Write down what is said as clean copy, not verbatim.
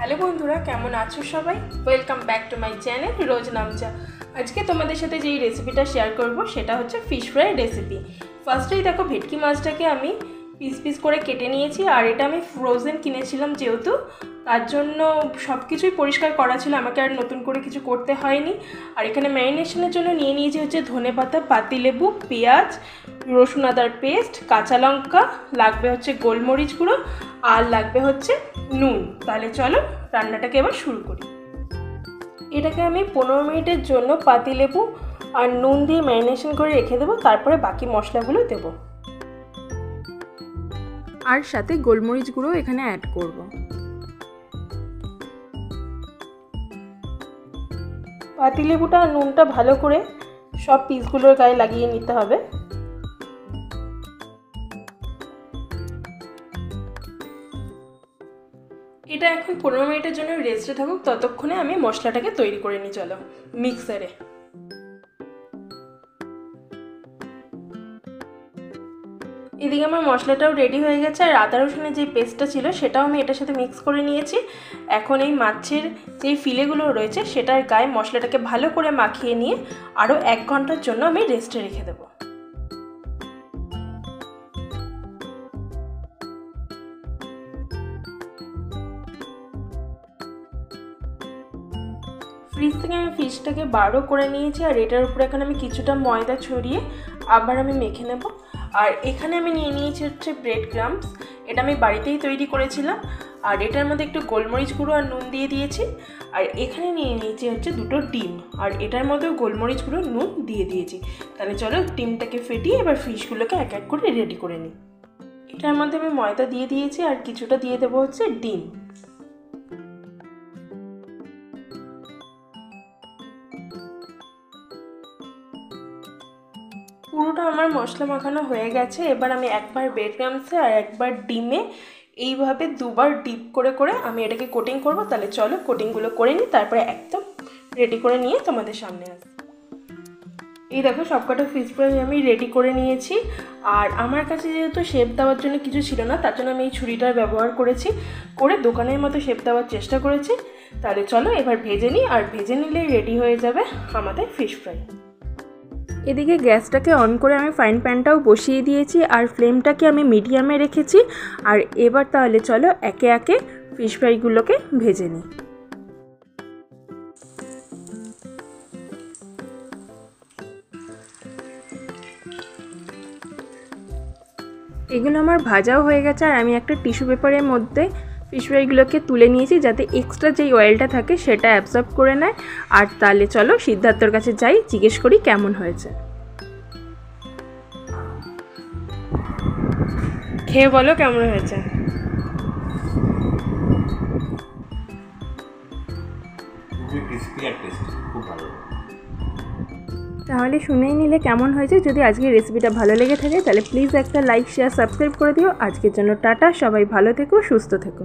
Hello বন্ধুরা, কেমন আছো সবাই? Welcome back to my channel Roznamcha. আজকে তোমাদের সাথে যেই রেসিপিটা শেয়ার করব সেটা হচ্ছে ফিশ ফ্রাই রেসিপি। ফার্স্টেই দেখো, ভেটকি মাছটাকে আমি পিস পিস করে কেটে নিয়েছি। আর এটা আমি ফ্রোজেন কিনেছিলাম, যেহেতু তার জন্য সব কিছুই পরিষ্কার করা ছিল, আমাকে আর নতুন করে কিছু করতে হয়নি। আর এখানে ম্যারিনেশনের জন্য নিয়ে নিয়েছি হচ্ছে ধনেপাতা, পাতিলেবু, পেঁয়াজ, রসুন আদার পেস্ট, কাঁচা লঙ্কা, লাগবে হচ্ছে গোলমরিচ গুঁড়ো, আর লাগবে হচ্ছে নুন। তাহলে চলো রান্নাটাকে এবার শুরু করি। এটাকে আমি 15 মিনিটের জন্য পাতিলেবু আর নুন দিয়ে ম্যারিনেশন করে রেখে দেবো, তারপরে বাকি মশলাগুলো দেবো। আর সাথে গোলমরিচ গুঁড়ো এখানে অ্যাড করব। পাতিলেবুটা আর নুনটা ভালো করে সব পিসগুলোর গায়ে লাগিয়ে নিতে হবে। এটা এখন 15 মিনিটের জন্য রেস্টে থাকুক, ততক্ষণে আমি মশলাটাকে তৈরি করে নিই। চলো মিক্সারে। এদিকে আমার মশলাটাও রেডি হয়ে গেছে, আর আদা রসুনের যে পেস্টটা ছিল সেটাও আমি এটার সাথে মিক্স করে নিয়েছি। এখন এই মাছের যেই ফিলেগুলো রয়েছে সেটার গায়ে মশলাটাকে ভালো করে মাখিয়ে নিয়ে আরও 1 ঘন্টার জন্য আমি রেস্টে রেখে দেবো। ফ্রিজ থেকে আমি ফিশটাকে বারো করে নিয়েছি, আর এটার উপরে এখন আমি কিছুটা ময়দা ছড়িয়ে আবার আমি মেখে নেব। আর এখানে আমি নিয়ে নিয়েছি হচ্ছে ব্রেড ক্রাম্বস। এটা আমি বাড়িতেই তৈরি করেছিলাম। আর এটার মধ্যে একটু গোলমরিচ গুঁড়ো আর নুন দিয়ে দিয়েছি। আর এখানে নিয়ে নিয়েছি হচ্ছে 2টো ডিম, আর এটার মধ্যেও গোলমরিচ গুঁড়ো নুন দিয়ে দিয়েছি। তাহলে চলো ডিমটাকে ফেটিয়ে এবার ফিশগুলোকে এক এক করে রেডি করে নিই। এটার মধ্যে আমি ময়দা দিয়ে দিয়েছি, আর কিছুটা দিয়ে দেবো হচ্ছে ডিম। পুরোটা আমার মশলা মাখানো হয়ে গেছে। এবার আমি একবার ব্রেড ক্রাম্বসে আর একবার ডিমে এইভাবে 2বার ডিপ করে করে আমি এটাকে কোটিং করব। তাহলে চলো কোটিংগুলো করে নিই, তারপরে একদম রেডি করে নিয়ে তোমাদের সামনে আসি। এই দেখো, সবকটা ফিশ ফ্রাই আমি রেডি করে নিয়েছি। আর আমার কাছে যেহেতু শেপ দেওয়ার জন্য কিছু ছিল না, তার জন্য আমি এই ছুরিটার ব্যবহার করেছি, করে দোকানের মতো শেপ দেওয়ার চেষ্টা করেছি। তাহলে চলো এবার ভেজে নিই, আর ভেজে নিলেই রেডি হয়ে যাবে আমাদের ফিশ ফ্রাই। এদিকে গ্যাসটাকে অন করে আমি ফ্রাইং প্যানটাও বসিয়ে দিয়েছি, আর ফ্লেমটাকে আমি মিডিয়ামে রেখেছি। আর এবার তাহলে চলো একে একে ফিশ ফ্রাইগুলোকে ভেজে নিই। এগুলো আমার ভাজাও হয়ে গেছে, আর আমি একটা টিস্যু পেপারের মধ্যে ফিশ ফ্রাইগুলোকে তুলে নিয়েছি, যাতে এক্সট্রা যেই অয়েলটা থাকে সেটা অ্যাবজর্ব করে নেয়। আর তাহলে চলো সিদ্ধার্থর কাছে যাই, জিজ্ঞেস করি কেমন হয়েছে। খেয়ে বলো কেমন হয়েছে। তাহলে শুনেই নিলে কেমন হয়েছে। যদি আজকের রেসিপিটা ভালো লেগে থাকে তাহলে প্লিজ একটা লাইক, শেয়ার, সাবস্ক্রাইব করে দিও। আজকের জন্য টাটা, সবাই ভালো থেকো, সুস্থ থেকো।